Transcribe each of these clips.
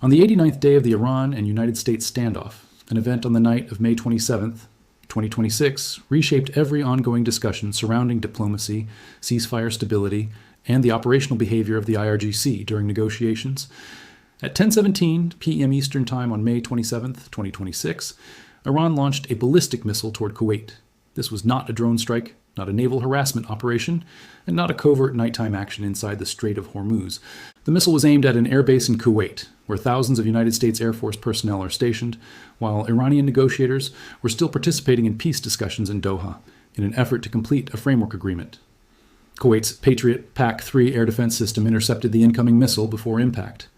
On the 89th day of the Iran and United States standoff, an event on the night of May 27, 2026, reshaped every ongoing discussion surrounding diplomacy, ceasefire stability, and the operational behavior of the IRGC during negotiations. At 10:17 p.m. Eastern Time on May 27, 2026, Iran launched a ballistic missile toward Kuwait. This was not a drone strike, not a naval harassment operation, and not a covert nighttime action inside the Strait of Hormuz. The missile was aimed at an airbase in Kuwait, where thousands of United States Air Force personnel are stationed, while Iranian negotiators were still participating in peace discussions in Doha in an effort to complete a framework agreement. Kuwait's Patriot PAC-3 air defense system intercepted the incoming missile before impact.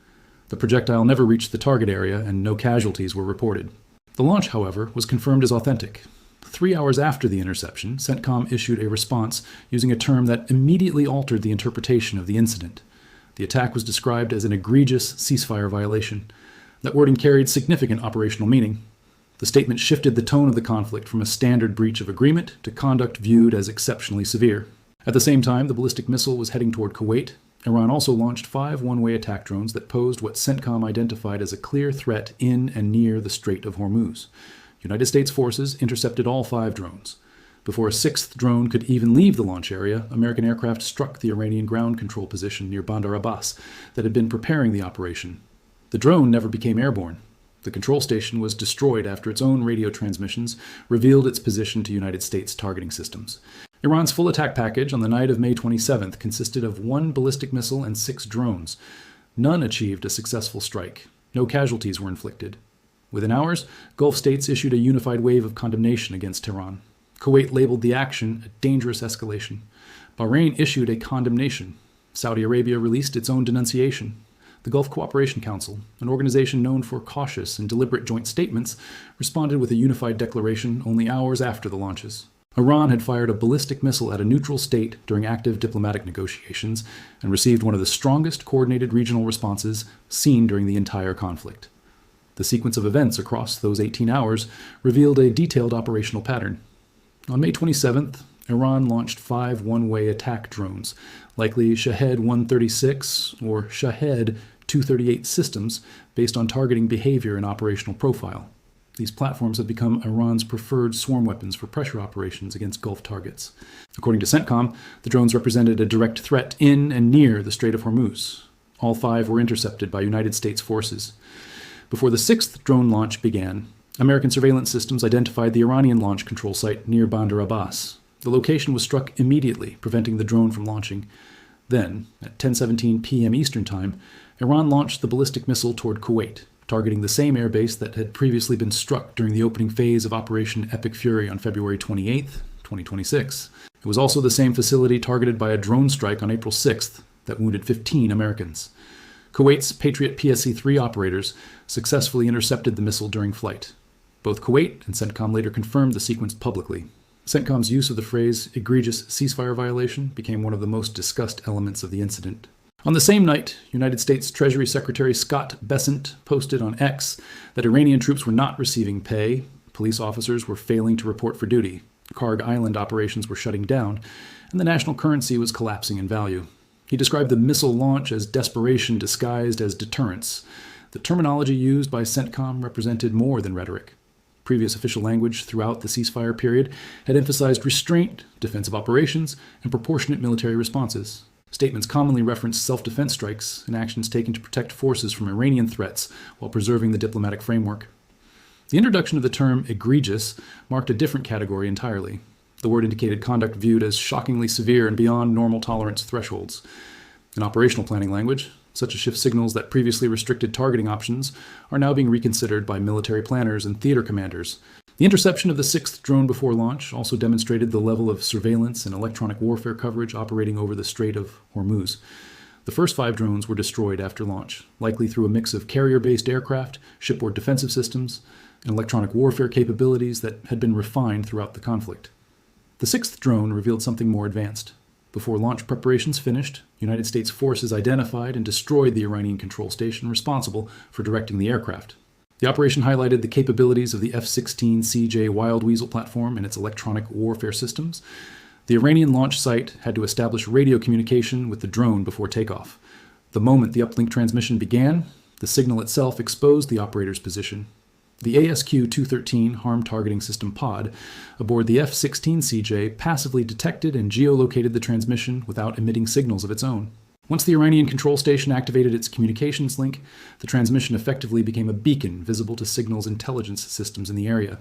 The projectile never reached the target area, and no casualties were reported. The launch, however, was confirmed as authentic. 3 hours after the interception, CENTCOM issued a response using a term that immediately altered the interpretation of the incident. The attack was described as an egregious ceasefire violation. That wording carried significant operational meaning. The statement shifted the tone of the conflict from a standard breach of agreement to conduct viewed as exceptionally severe. At the same time, the ballistic missile was heading toward Kuwait. Iran also launched 5 one-way attack drones that posed what CENTCOM identified as a clear threat in and near the Strait of Hormuz. United States forces intercepted all 5 drones. Before a 6th drone could even leave the launch area, American aircraft struck the Iranian ground control position near Bandar Abbas that had been preparing the operation. The drone never became airborne. The control station was destroyed after its own radio transmissions revealed its position to United States targeting systems. Iran's full attack package on the night of May 27th consisted of 1 ballistic missile and 6 drones. None achieved a successful strike. No casualties were inflicted. Within hours, Gulf states issued a unified wave of condemnation against Tehran. Kuwait labeled the action a dangerous escalation. Bahrain issued a condemnation. Saudi Arabia released its own denunciation. The Gulf Cooperation Council, an organization known for cautious and deliberate joint statements, responded with a unified declaration only hours after the launches. Iran had fired a ballistic missile at a neutral state during active diplomatic negotiations and received one of the strongest coordinated regional responses seen during the entire conflict. The sequence of events across those 18 hours revealed a detailed operational pattern. On May 27th, Iran launched 5 one-way attack drones, likely Shahed-136 or Shahed-238 systems based on targeting behavior and operational profile. These platforms have become Iran's preferred swarm weapons for pressure operations against Gulf targets. According to CENTCOM, the drones represented a direct threat in and near the Strait of Hormuz. All 5 were intercepted by United States forces. Before the 6th drone launch began, American surveillance systems identified the Iranian launch control site near Bandar Abbas. The location was struck immediately, preventing the drone from launching. Then, at 10:17 p.m. Eastern Time, Iran launched the ballistic missile toward Kuwait, targeting the same airbase that had previously been struck during the opening phase of Operation Epic Fury on February 28, 2026. It was also the same facility targeted by a drone strike on April 6th that wounded 15 Americans. Kuwait's Patriot PSC-3 operators successfully intercepted the missile during flight. Both Kuwait and CENTCOM later confirmed the sequence publicly. CENTCOM's use of the phrase egregious ceasefire violation became one of the most discussed elements of the incident. On the same night, United States Treasury Secretary Scott Bessent posted on X that Iranian troops were not receiving pay, police officers were failing to report for duty, Karg Island operations were shutting down, and the national currency was collapsing in value. He described the missile launch as desperation disguised as deterrence. The terminology used by CENTCOM represented more than rhetoric. Previous official language throughout the ceasefire period had emphasized restraint, defensive operations, and proportionate military responses. Statements commonly referenced self-defense strikes and actions taken to protect forces from Iranian threats while preserving the diplomatic framework. The introduction of the term egregious marked a different category entirely. The word indicated conduct viewed as shockingly severe and beyond normal tolerance thresholds. In operational planning language, such a shift signals that previously restricted targeting options are now being reconsidered by military planners and theater commanders. The interception of the 6th drone before launch also demonstrated the level of surveillance and electronic warfare coverage operating over the Strait of Hormuz. The first 5 drones were destroyed after launch, likely through a mix of carrier-based aircraft, shipboard defensive systems, and electronic warfare capabilities that had been refined throughout the conflict. The 6th drone revealed something more advanced. Before launch preparations finished, United States forces identified and destroyed the Iranian control station responsible for directing the aircraft. The operation highlighted the capabilities of the F-16CJ Wild Weasel platform and its electronic warfare systems. The Iranian launch site had to establish radio communication with the drone before takeoff. The moment the uplink transmission began, The signal itself exposed the operator's position. The ASQ-213 harm targeting system pod aboard the F-16CJ passively detected and geolocated the transmission without emitting signals of its own. Once the Iranian control station activated its communications link, the transmission effectively became a beacon visible to signals intelligence systems in the area.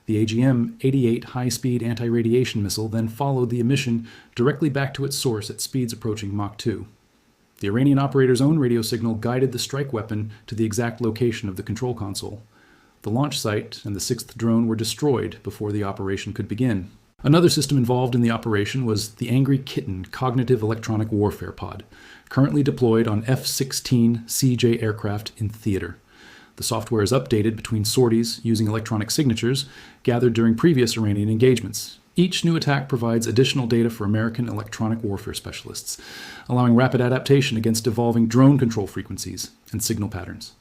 The AGM-88 high-speed anti-radiation missile then followed the emission directly back to its source at speeds approaching Mach 2. The Iranian operator's own radio signal guided the strike weapon to the exact location of the control console. The launch site and the sixth drone were destroyed before the operation could begin. Another system involved in the operation was the Angry Kitten Cognitive Electronic Warfare Pod, currently deployed on F-16CJ aircraft in theater. The software is updated between sorties using electronic signatures gathered during previous Iranian engagements. Each new attack provides additional data for American electronic warfare specialists, allowing rapid adaptation against evolving drone control frequencies and signal patterns.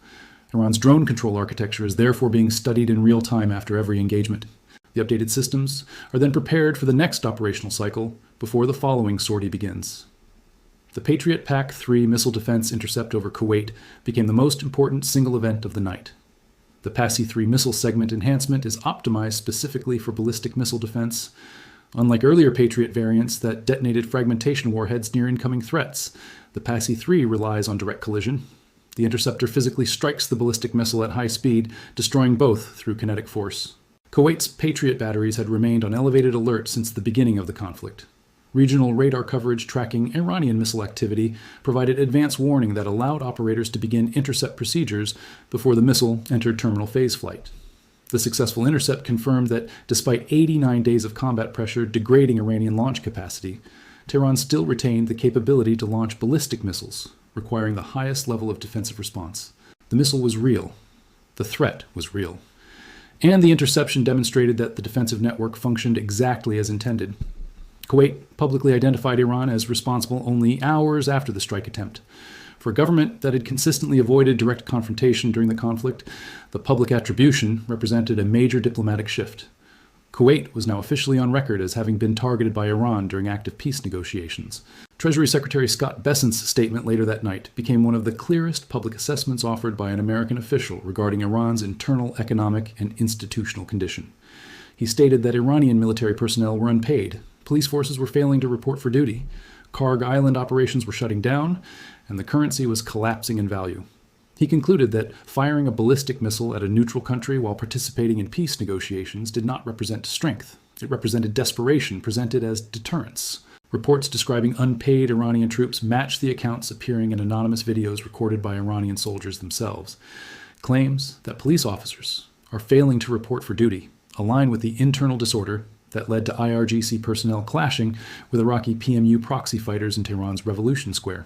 Iran's drone control architecture is therefore being studied in real time after every engagement. The updated systems are then prepared for the next operational cycle before the following sortie begins. The Patriot PAC-3 missile defense intercept over Kuwait became the most important single event of the night. The PAC-3 missile segment enhancement is optimized specifically for ballistic missile defense. Unlike earlier Patriot variants that detonated fragmentation warheads near incoming threats, the PAC-3 relies on direct collision. The interceptor physically strikes the ballistic missile at high speed, destroying both through kinetic force. Kuwait's Patriot batteries had remained on elevated alert since the beginning of the conflict. Regional radar coverage tracking Iranian missile activity provided advance warning that allowed operators to begin intercept procedures before the missile entered terminal phase flight. The successful intercept confirmed that despite 89 days of combat pressure degrading Iranian launch capacity, Tehran still retained the capability to launch ballistic missiles, requiring the highest level of defensive response. The missile was real. The threat was real. And the interception demonstrated that the defensive network functioned exactly as intended. Kuwait publicly identified Iran as responsible only hours after the strike attempt. For a government that had consistently avoided direct confrontation during the conflict, the public attribution represented a major diplomatic shift. Kuwait was now officially on record as having been targeted by Iran during active peace negotiations. Treasury Secretary Scott Bessent's statement later that night became one of the clearest public assessments offered by an American official regarding Iran's internal economic and institutional condition. He stated that Iranian military personnel were unpaid, police forces were failing to report for duty, Karg Island operations were shutting down, and the currency was collapsing in value. He concluded that firing a ballistic missile at a neutral country while participating in peace negotiations did not represent strength. It represented desperation presented as deterrence. Reports describing unpaid Iranian troops matched the accounts appearing in anonymous videos recorded by Iranian soldiers themselves. Claims that police officers are failing to report for duty align with the internal disorder that led to IRGC personnel clashing with Iraqi PMU proxy fighters in Tehran's Revolution Square.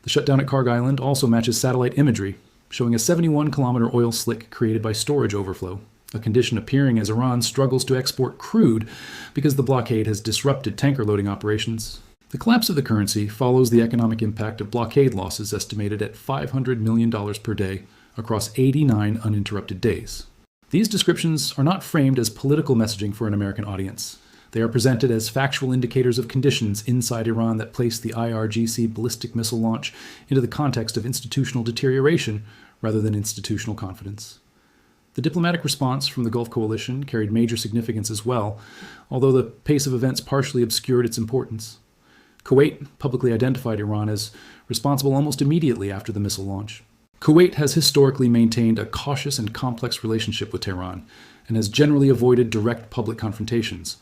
The shutdown at Karg Island also matches satellite imagery, showing a 71-kilometer oil slick created by storage overflow, a condition appearing as Iran struggles to export crude because the blockade has disrupted tanker loading operations. The collapse of the currency follows the economic impact of blockade losses estimated at $500 million per day across 89 uninterrupted days. These descriptions are not framed as political messaging for an American audience. They are presented as factual indicators of conditions inside Iran that place the IRGC ballistic missile launch into the context of institutional deterioration rather than institutional confidence. The diplomatic response from the Gulf Coalition carried major significance as well, although the pace of events partially obscured its importance. Kuwait publicly identified Iran as responsible almost immediately after the missile launch. Kuwait has historically maintained a cautious and complex relationship with Tehran and has generally avoided direct public confrontations.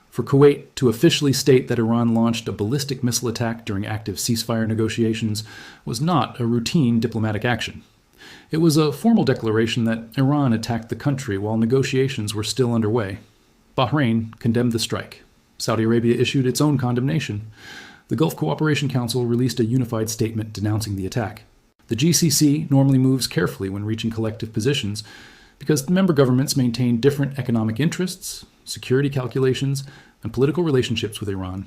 For Kuwait to officially state that Iran launched a ballistic missile attack during active ceasefire negotiations was not a routine diplomatic action. It was a formal declaration that Iran attacked the country while negotiations were still underway. Bahrain condemned the strike. Saudi Arabia issued its own condemnation. The Gulf Cooperation Council released a unified statement denouncing the attack. The GCC normally moves carefully when reaching collective positions because the member governments maintain different economic interests, security calculations, and political relationships with Iran.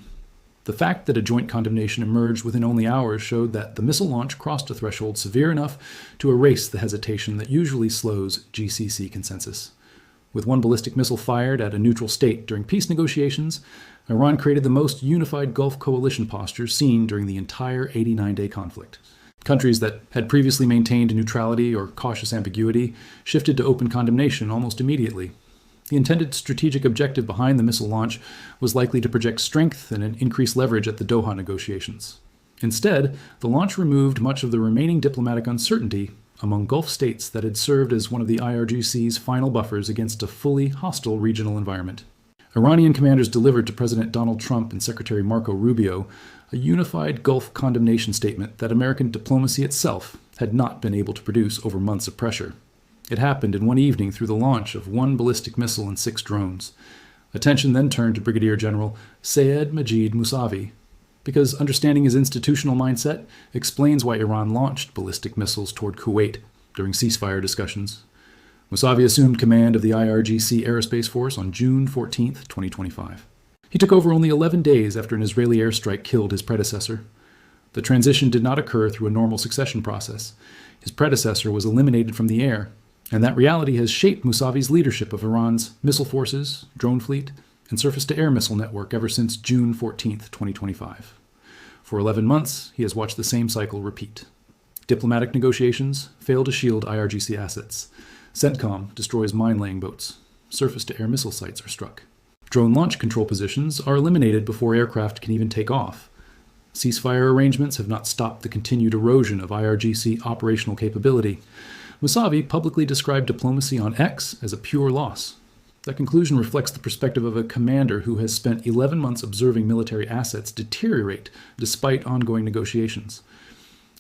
The fact that a joint condemnation emerged within only hours showed that the missile launch crossed a threshold severe enough to erase the hesitation that usually slows GCC consensus. With one ballistic missile fired at a neutral state during peace negotiations, Iran created the most unified Gulf coalition posture seen during the entire 89-day conflict. Countries that had previously maintained neutrality or cautious ambiguity shifted to open condemnation almost immediately. The intended strategic objective behind the missile launch was likely to project strength and increase leverage at the Doha negotiations. Instead, the launch removed much of the remaining diplomatic uncertainty among Gulf states that had served as one of the IRGC's final buffers against a fully hostile regional environment. Iranian commanders delivered to President Donald Trump and Secretary Marco Rubio a unified Gulf condemnation statement that American diplomacy itself had not been able to produce over months of pressure. It happened in one evening through the launch of one ballistic missile and 6 drones. Attention then turned to Brigadier General Sayed Majid Musavi, because understanding his institutional mindset explains why Iran launched ballistic missiles toward Kuwait during ceasefire discussions. Musavi assumed command of the IRGC Aerospace Force on June 14, 2025. He took over only 11 days after an Israeli airstrike killed his predecessor. The transition did not occur through a normal succession process. His predecessor was eliminated from the air, and that reality has shaped Musavi's leadership of Iran's missile forces, drone fleet, and surface-to-air missile network ever since June 14, 2025. For 11 months, he has watched the same cycle repeat. Diplomatic negotiations fail to shield IRGC assets. CENTCOM destroys mine-laying boats. Surface-to-air missile sites are struck. Drone launch control positions are eliminated before aircraft can even take off. Ceasefire arrangements have not stopped the continued erosion of IRGC operational capability. Musavi publicly described diplomacy on X as a pure loss. That conclusion reflects the perspective of a commander who has spent 11 months observing military assets deteriorate despite ongoing negotiations.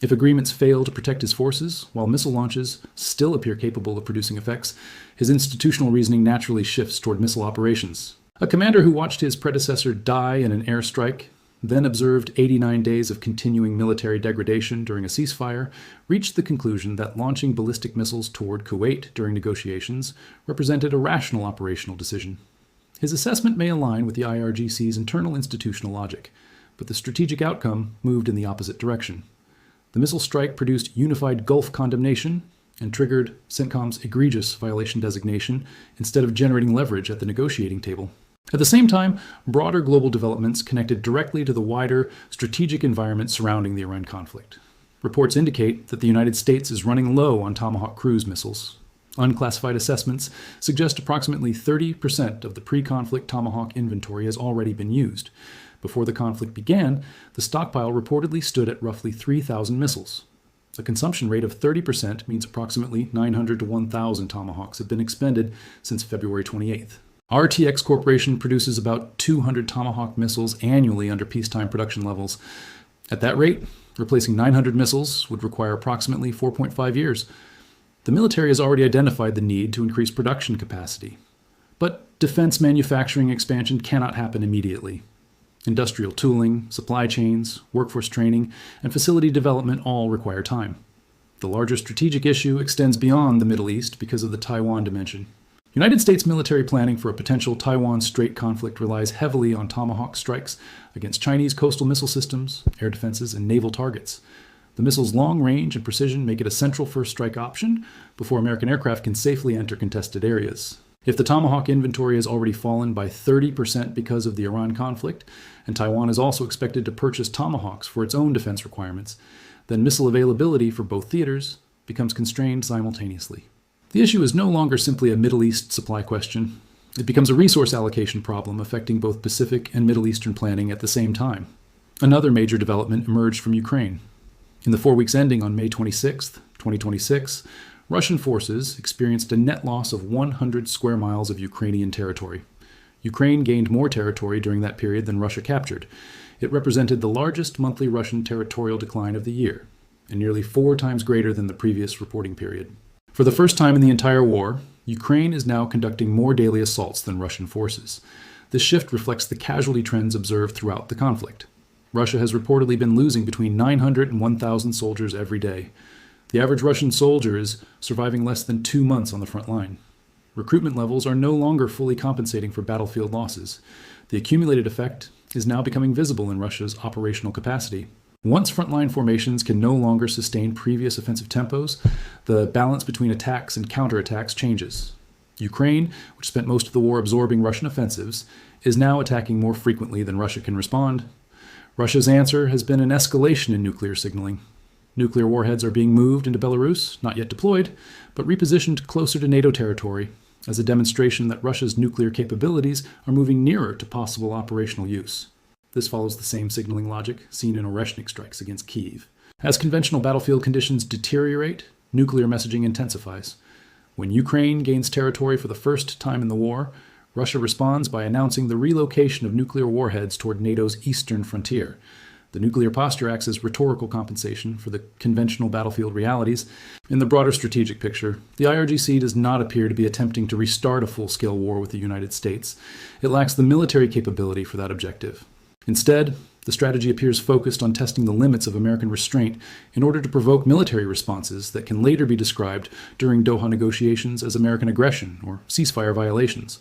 If agreements fail to protect his forces, while missile launches still appear capable of producing effects, his institutional reasoning naturally shifts toward missile operations. A commander who watched his predecessor die in an airstrike, then observed 89 days of continuing military degradation during a ceasefire, reached the conclusion that launching ballistic missiles toward Kuwait during negotiations represented a rational operational decision. His assessment may align with the IRGC's internal institutional logic, but the strategic outcome moved in the opposite direction. The missile strike produced unified Gulf condemnation and triggered CENTCOM's egregious violation designation instead of generating leverage at the negotiating table. At the same time, broader global developments connected directly to the wider strategic environment surrounding the Iran conflict. Reports indicate that the United States is running low on Tomahawk cruise missiles. Unclassified assessments suggest approximately 30% of the pre-conflict Tomahawk inventory has already been used. Before the conflict began, the stockpile reportedly stood at roughly 3,000 missiles. A consumption rate of 30% means approximately 900 to 1,000 Tomahawks have been expended since February 28th. RTX Corporation produces about 200 Tomahawk missiles annually under peacetime production levels. At that rate, replacing 900 missiles would require approximately 4.5 years. The military has already identified the need to increase production capacity. But defense manufacturing expansion cannot happen immediately. Industrial tooling, supply chains, workforce training, and facility development all require time. The larger strategic issue extends beyond the Middle East because of the Taiwan dimension. United States military planning for a potential Taiwan Strait conflict relies heavily on Tomahawk strikes against Chinese coastal missile systems, air defenses, and naval targets. The missile's long range and precision make it a central first strike option before American aircraft can safely enter contested areas. If the Tomahawk inventory has already fallen by 30% because of the Iran conflict, and Taiwan is also expected to purchase Tomahawks for its own defense requirements, then missile availability for both theaters becomes constrained simultaneously. The issue is no longer simply a Middle East supply question. It becomes a resource allocation problem affecting both Pacific and Middle Eastern planning at the same time. Another major development emerged from Ukraine. In the 4 weeks ending on May 26, 2026, Russian forces experienced a net loss of 100 square miles of Ukrainian territory. Ukraine gained more territory during that period than Russia captured. It represented the largest monthly Russian territorial decline of the year, and nearly 4 times greater than the previous reporting period. For the first time in the entire war, Ukraine is now conducting more daily assaults than Russian forces. This shift reflects the casualty trends observed throughout the conflict. Russia has reportedly been losing between 900 and 1,000 soldiers every day. The average Russian soldier is surviving less than 2 months on the front line. Recruitment levels are no longer fully compensating for battlefield losses. The accumulated effect is now becoming visible in Russia's operational capacity. Once frontline formations can no longer sustain previous offensive tempos, the balance between attacks and counterattacks changes. Ukraine, which spent most of the war absorbing Russian offensives, is now attacking more frequently than Russia can respond. Russia's answer has been an escalation in nuclear signaling. Nuclear warheads are being moved into Belarus, not yet deployed, but repositioned closer to NATO territory as a demonstration that Russia's nuclear capabilities are moving nearer to possible operational use. This follows the same signaling logic seen in Oreshnik strikes against Kyiv. As conventional battlefield conditions deteriorate, nuclear messaging intensifies. When Ukraine gains territory for the first time in the war, Russia responds by announcing the relocation of nuclear warheads toward NATO's eastern frontier. The nuclear posture acts as rhetorical compensation for the conventional battlefield realities. In the broader strategic picture, the IRGC does not appear to be attempting to restart a full-scale war with the United States. It lacks the military capability for that objective. Instead, the strategy appears focused on testing the limits of American restraint in order to provoke military responses that can later be described during Doha negotiations as American aggression or ceasefire violations.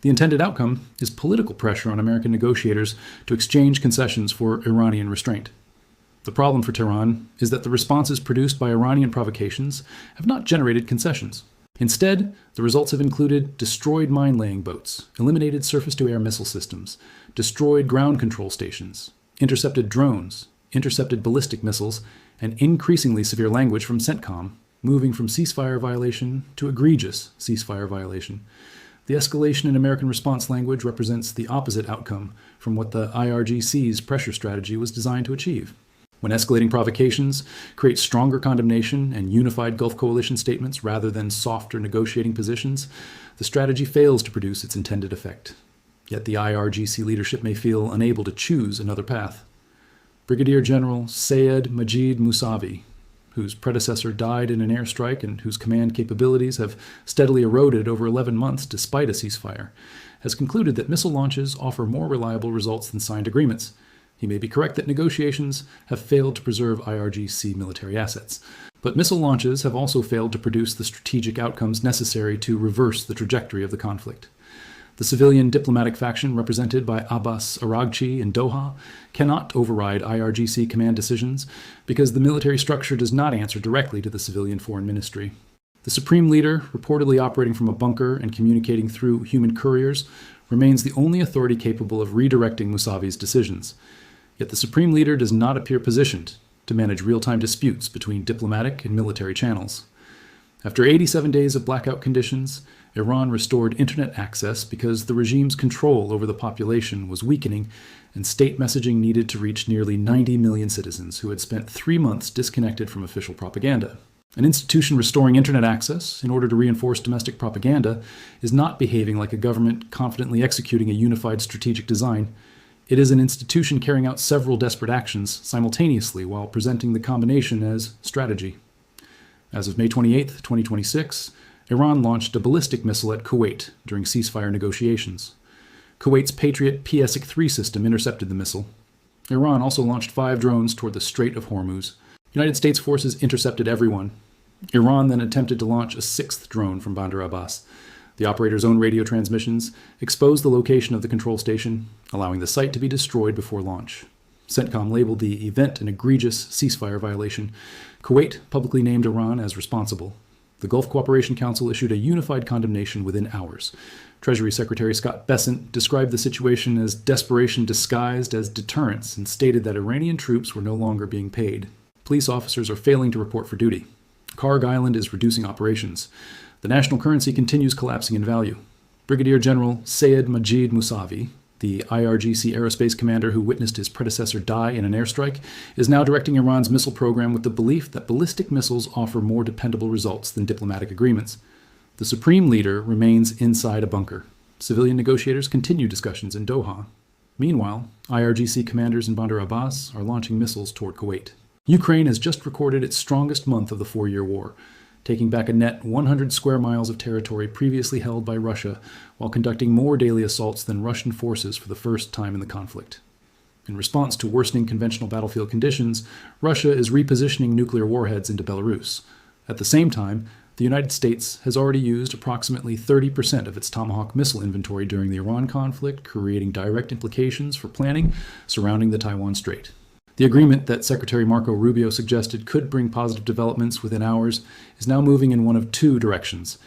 The intended outcome is political pressure on American negotiators to exchange concessions for Iranian restraint. The problem for Tehran is that the responses produced by Iranian provocations have not generated concessions. Instead, the results have included destroyed mine-laying boats, eliminated surface-to-air missile systems, destroyed ground control stations, intercepted drones, intercepted ballistic missiles, and increasingly severe language from CENTCOM, moving from ceasefire violation to egregious ceasefire violation. The escalation in American response language represents the opposite outcome from what the IRGC's pressure strategy was designed to achieve. When escalating provocations create stronger condemnation and unified Gulf Coalition statements rather than softer negotiating positions, the strategy fails to produce its intended effect. Yet the IRGC leadership may feel unable to choose another path. Brigadier General Sayed Majid Musavi, whose predecessor died in an airstrike and whose command capabilities have steadily eroded over 11 months despite a ceasefire, has concluded that missile launches offer more reliable results than signed agreements. He may be correct that negotiations have failed to preserve IRGC military assets, but missile launches have also failed to produce the strategic outcomes necessary to reverse the trajectory of the conflict. The civilian diplomatic faction represented by Abbas Araghchi in Doha cannot override IRGC command decisions because the military structure does not answer directly to the civilian foreign ministry. The supreme leader, reportedly operating from a bunker and communicating through human couriers, remains the only authority capable of redirecting Musavi's decisions. Yet the supreme leader does not appear positioned to manage real-time disputes between diplomatic and military channels. After 87 days of blackout conditions, Iran restored internet access because the regime's control over the population was weakening and state messaging needed to reach nearly 90 million citizens who had spent 3 months disconnected from official propaganda. An institution restoring internet access in order to reinforce domestic propaganda is not behaving like a government confidently executing a unified strategic design. It is an institution carrying out several desperate actions simultaneously while presenting the combination as strategy. As of May 28, 2026, Iran launched a ballistic missile at Kuwait during ceasefire negotiations. Kuwait's Patriot PSIC-3 system intercepted the missile. Iran also launched 5 drones toward the Strait of Hormuz. United States forces intercepted every one. Iran then attempted to launch a 6th drone from Bandar Abbas. The operator's own radio transmissions exposed the location of the control station, allowing the site to be destroyed before launch. CENTCOM labeled the event an egregious ceasefire violation. Kuwait publicly named Iran as responsible. The Gulf Cooperation Council issued a unified condemnation within hours. Treasury Secretary Scott Bessent described the situation as desperation disguised as deterrence and stated that Iranian troops were no longer being paid. Police officers are failing to report for duty. Karg Island is reducing operations. The national currency continues collapsing in value. Brigadier General Sayed Majid Musavi, the IRGC aerospace commander who witnessed his predecessor die in an airstrike, is now directing Iran's missile program with the belief that ballistic missiles offer more dependable results than diplomatic agreements. The supreme leader remains inside a bunker. Civilian negotiators continue discussions in Doha. Meanwhile, IRGC commanders in Bandar Abbas are launching missiles toward Kuwait. Ukraine has just recorded its strongest month of the 4-year war, taking back a net 100 square miles of territory previously held by Russia, while conducting more daily assaults than Russian forces for the first time in the conflict. In response to worsening conventional battlefield conditions, Russia is repositioning nuclear warheads into Belarus. At the same time, the United States has already used approximately 30% of its Tomahawk missile inventory during the Iran conflict, creating direct implications for planning surrounding the Taiwan Strait. The agreement that Secretary Marco Rubio suggested could bring positive developments within hours is now moving in one of 2 directions.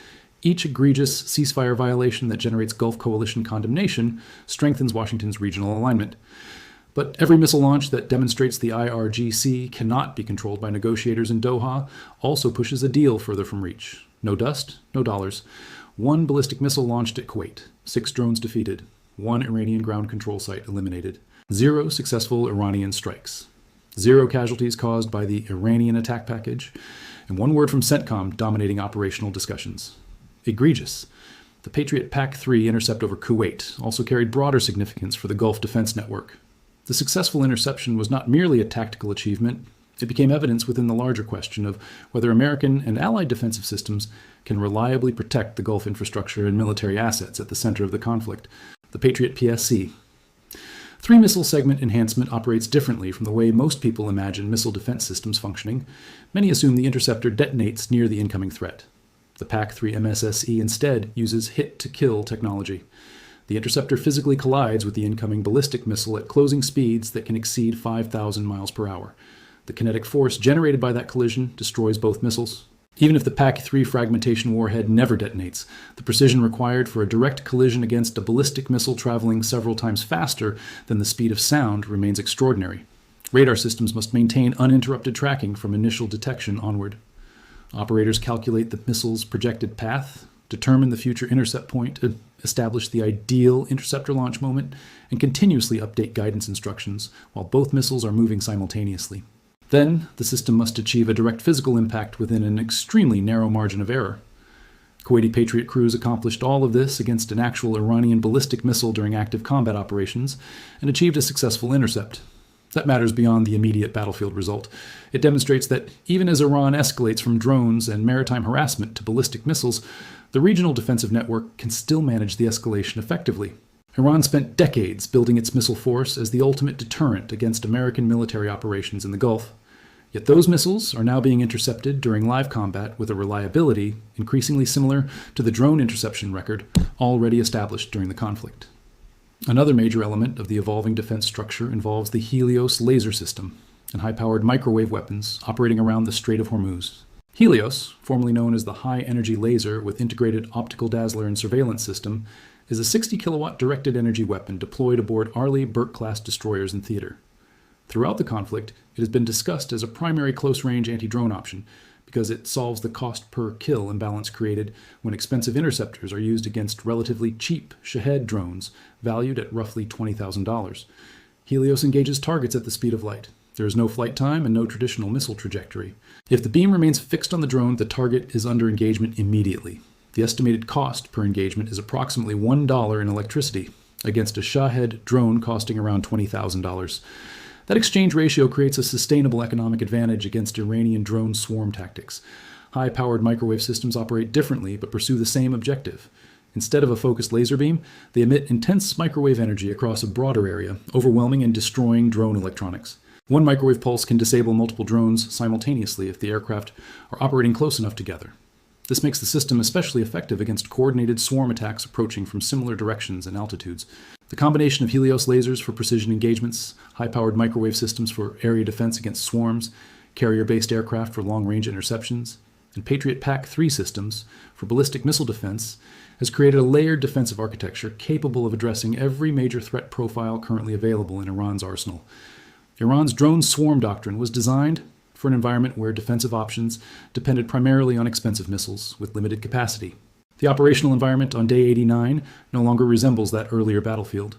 Each egregious ceasefire violation that generates Gulf Coalition condemnation strengthens Washington's regional alignment. But every missile launch that demonstrates the IRGC cannot be controlled by negotiators in Doha also pushes a deal further from reach. No dust, no dollars. One ballistic missile launched at Kuwait, 6 drones defeated, 1 Iranian ground control site eliminated, 0 successful Iranian strikes, 0 casualties caused by the Iranian attack package, and 1 word from CENTCOM dominating operational discussions. Egregious. The Patriot PAC-3 intercept over Kuwait also carried broader significance for the Gulf Defense Network. The successful interception was not merely a tactical achievement, it became evidence within the larger question of whether American and Allied defensive systems can reliably protect the Gulf infrastructure and military assets at the center of the conflict, the Patriot PSC. 3-missile segment enhancement operates differently from the way most people imagine missile defense systems functioning. Many assume the interceptor detonates near the incoming threat. The PAC-3 MSSE instead uses hit-to-kill technology. The interceptor physically collides with the incoming ballistic missile at closing speeds that can exceed 5,000 miles per hour. The kinetic force generated by that collision destroys both missiles. Even if the PAC-3 fragmentation warhead never detonates, the precision required for a direct collision against a ballistic missile traveling several times faster than the speed of sound remains extraordinary. Radar systems must maintain uninterrupted tracking from initial detection onward. Operators calculate the missile's projected path, determine the future intercept point, establish the ideal interceptor launch moment, and continuously update guidance instructions while both missiles are moving simultaneously. Then, the system must achieve a direct physical impact within an extremely narrow margin of error. Kuwaiti Patriot crews accomplished all of this against an actual Iranian ballistic missile during active combat operations and achieved a successful intercept. That matters beyond the immediate battlefield result. It demonstrates that even as Iran escalates from drones and maritime harassment to ballistic missiles, the regional defensive network can still manage the escalation effectively. Iran spent decades building its missile force as the ultimate deterrent against American military operations in the Gulf. Yet those missiles are now being intercepted during live combat with a reliability increasingly similar to the drone interception record already established during the conflict. Another major element of the evolving defense structure involves the Helios laser system and high-powered microwave weapons operating around the Strait of Hormuz. Helios, formerly known as the high-energy laser with integrated optical dazzler and surveillance system, is a 60-kilowatt directed energy weapon deployed aboard Arleigh Burke-class destroyers in theater. Throughout the conflict, it has been discussed as a primary close-range anti-drone option because it solves the cost per kill imbalance created when expensive interceptors are used against relatively cheap Shahed drones valued at roughly $20,000. Helios engages targets at the speed of light. There is no flight time and no traditional missile trajectory. If the beam remains fixed on the drone, the target is under engagement immediately. The estimated cost per engagement is approximately $1 in electricity, against a Shahed drone costing around $20,000. That exchange ratio creates a sustainable economic advantage against Iranian drone swarm tactics. High-powered microwave systems operate differently but pursue the same objective. Instead of a focused laser beam, they emit intense microwave energy across a broader area, overwhelming and destroying drone electronics. One microwave pulse can disable multiple drones simultaneously if the aircraft are operating close enough together. This makes the system especially effective against coordinated swarm attacks approaching from similar directions and altitudes. The combination of Helios lasers for precision engagements, high-powered microwave systems for area defense against swarms, carrier-based aircraft for long-range interceptions, and Patriot PAC-3 systems for ballistic missile defense has created a layered defensive architecture capable of addressing every major threat profile currently available in Iran's arsenal. Iran's drone swarm doctrine was designed for an environment where defensive options depended primarily on expensive missiles with limited capacity. The operational environment on day 89 no longer resembles that earlier battlefield.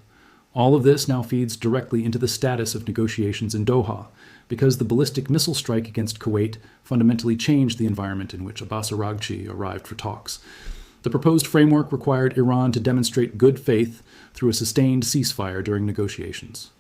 All of this now feeds directly into the status of negotiations in Doha, because the ballistic missile strike against Kuwait fundamentally changed the environment in which Abbas Araghchi arrived for talks. The proposed framework required Iran to demonstrate good faith through a sustained ceasefire during negotiations.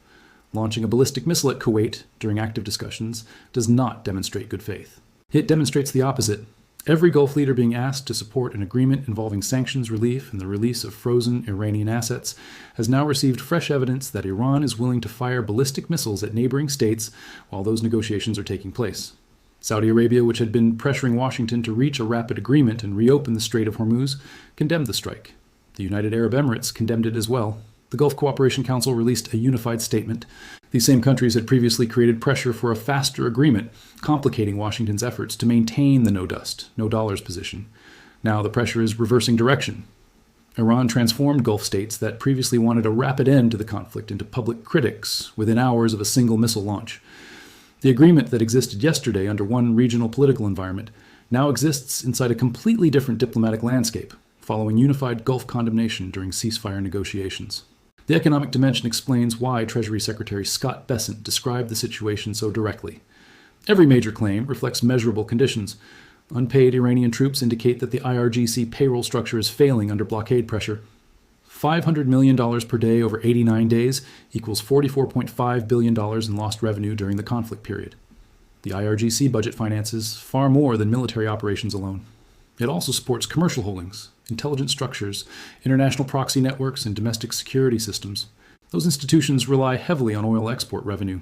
Launching a ballistic missile at Kuwait during active discussions does not demonstrate good faith. It demonstrates the opposite. Every Gulf leader being asked to support an agreement involving sanctions relief and the release of frozen Iranian assets has now received fresh evidence that Iran is willing to fire ballistic missiles at neighboring states while those negotiations are taking place. Saudi Arabia, which had been pressuring Washington to reach a rapid agreement and reopen the Strait of Hormuz, condemned the strike. The United Arab Emirates condemned it as well. The Gulf Cooperation Council released a unified statement. These same countries had previously created pressure for a faster agreement, complicating Washington's efforts to maintain the no-dust, no-dollars position. Now the pressure is reversing direction. Iran transformed Gulf states that previously wanted a rapid end to the conflict into public critics within hours of a single missile launch. The agreement that existed yesterday under one regional political environment now exists inside a completely different diplomatic landscape, following unified Gulf condemnation during ceasefire negotiations. The economic dimension explains why Treasury Secretary Scott Bessent described the situation so directly. Every major claim reflects measurable conditions. Unpaid Iranian troops indicate that the IRGC payroll structure is failing under blockade pressure. $500 million per day over 89 days equals $44.5 billion in lost revenue during the conflict period. The IRGC budget finances far more than military operations alone. It also supports commercial holdings, intelligence structures, international proxy networks, and domestic security systems. Those institutions rely heavily on oil export revenue.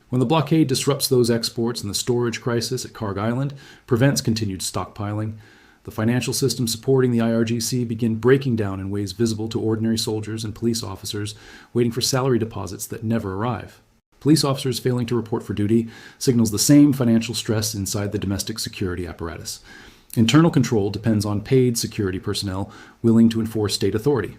When the blockade disrupts those exports and the storage crisis at Karg Island prevents continued stockpiling, the financial systems supporting the IRGC begin breaking down in ways visible to ordinary soldiers and police officers waiting for salary deposits that never arrive. Police officers failing to report for duty signals the same financial stress inside the domestic security apparatus. Internal control depends on paid security personnel willing to enforce state authority.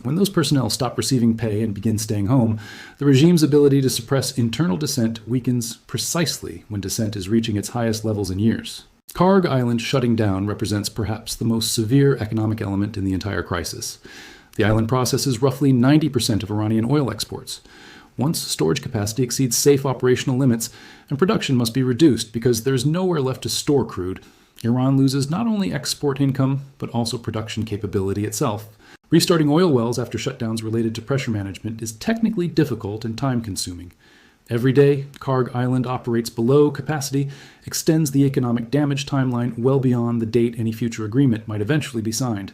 When those personnel stop receiving pay and begin staying home, the regime's ability to suppress internal dissent weakens precisely when dissent is reaching its highest levels in years. Karg Island shutting down represents perhaps the most severe economic element in the entire crisis. The island processes roughly 90% of Iranian oil exports. Once storage capacity exceeds safe operational limits, and production must be reduced because there's nowhere left to store crude, Iran loses not only export income, but also production capability itself. Restarting oil wells after shutdowns related to pressure management is technically difficult and time-consuming. Every day, Karg Island operates below capacity, extends the economic damage timeline well beyond the date any future agreement might eventually be signed.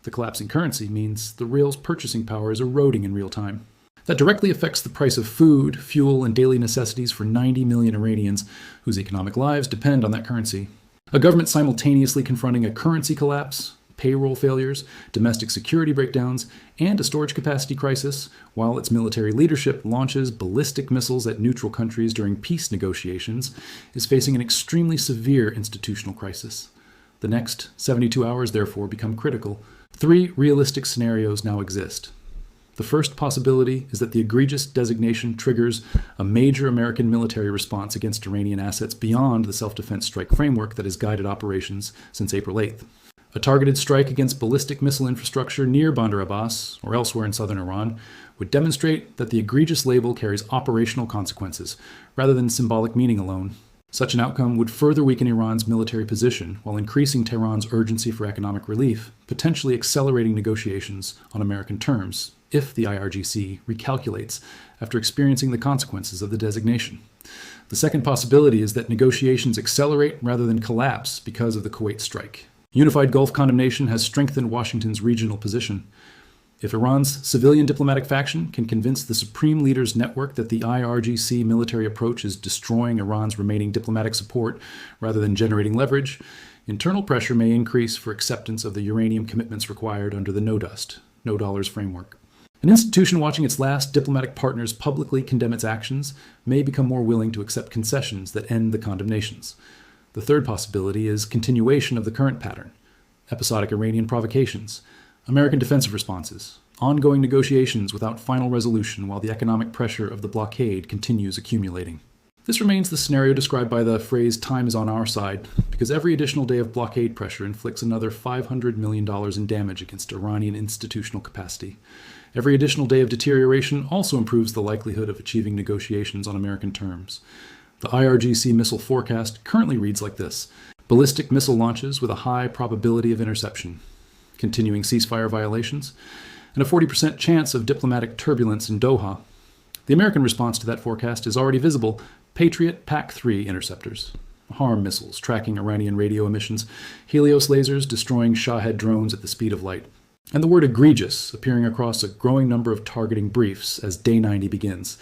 The collapsing currency means the rail's purchasing power is eroding in real time. That directly affects the price of food, fuel, and daily necessities for 90 million Iranians whose economic lives depend on that currency. A government simultaneously confronting a currency collapse, payroll failures, domestic security breakdowns, and a storage capacity crisis, while its military leadership launches ballistic missiles at neutral countries during peace negotiations, is facing an extremely severe institutional crisis. The next 72 hours, therefore, become critical. 3 realistic scenarios now exist. The first possibility is that the egregious designation triggers a major American military response against Iranian assets beyond the self-defense strike framework that has guided operations since April 8th. A targeted strike against ballistic missile infrastructure near Bandar Abbas, or elsewhere in southern Iran, would demonstrate that the egregious label carries operational consequences, rather than symbolic meaning alone. Such an outcome would further weaken Iran's military position, while increasing Tehran's urgency for economic relief, potentially accelerating negotiations on American terms, if the IRGC recalculates after experiencing the consequences of the designation. The second possibility is that negotiations accelerate rather than collapse because of the Kuwait strike. Unified Gulf condemnation has strengthened Washington's regional position. If Iran's civilian diplomatic faction can convince the supreme leaders' network that the IRGC military approach is destroying Iran's remaining diplomatic support rather than generating leverage, internal pressure may increase for acceptance of the uranium commitments required under the no dust, no dollars framework. An institution watching its last diplomatic partners publicly condemn its actions may become more willing to accept concessions that end the condemnations. The third possibility is continuation of the current pattern: episodic Iranian provocations, American defensive responses, ongoing negotiations without final resolution while the economic pressure of the blockade continues accumulating. This remains the scenario described by the phrase "time is on our side," because every additional day of blockade pressure inflicts another $500 million in damage against Iranian institutional capacity. Every additional day of deterioration also improves the likelihood of achieving negotiations on American terms. The IRGC missile forecast currently reads like this: ballistic missile launches with a high probability of interception, continuing ceasefire violations, and a 40% chance of diplomatic turbulence in Doha. The American response to that forecast is already visible: Patriot PAC-3 interceptors, HARM missiles tracking Iranian radio emissions, Helios lasers destroying Shahed drones at the speed of light, and the word egregious appearing across a growing number of targeting briefs as Day 90 begins.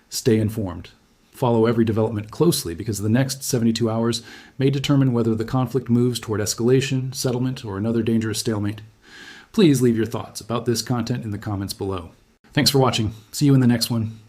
Stay informed. Follow every development closely, because the next 72 hours may determine whether the conflict moves toward escalation, settlement, or another dangerous stalemate. Please leave your thoughts about this content in the comments below. Thanks for watching. See you in the next one.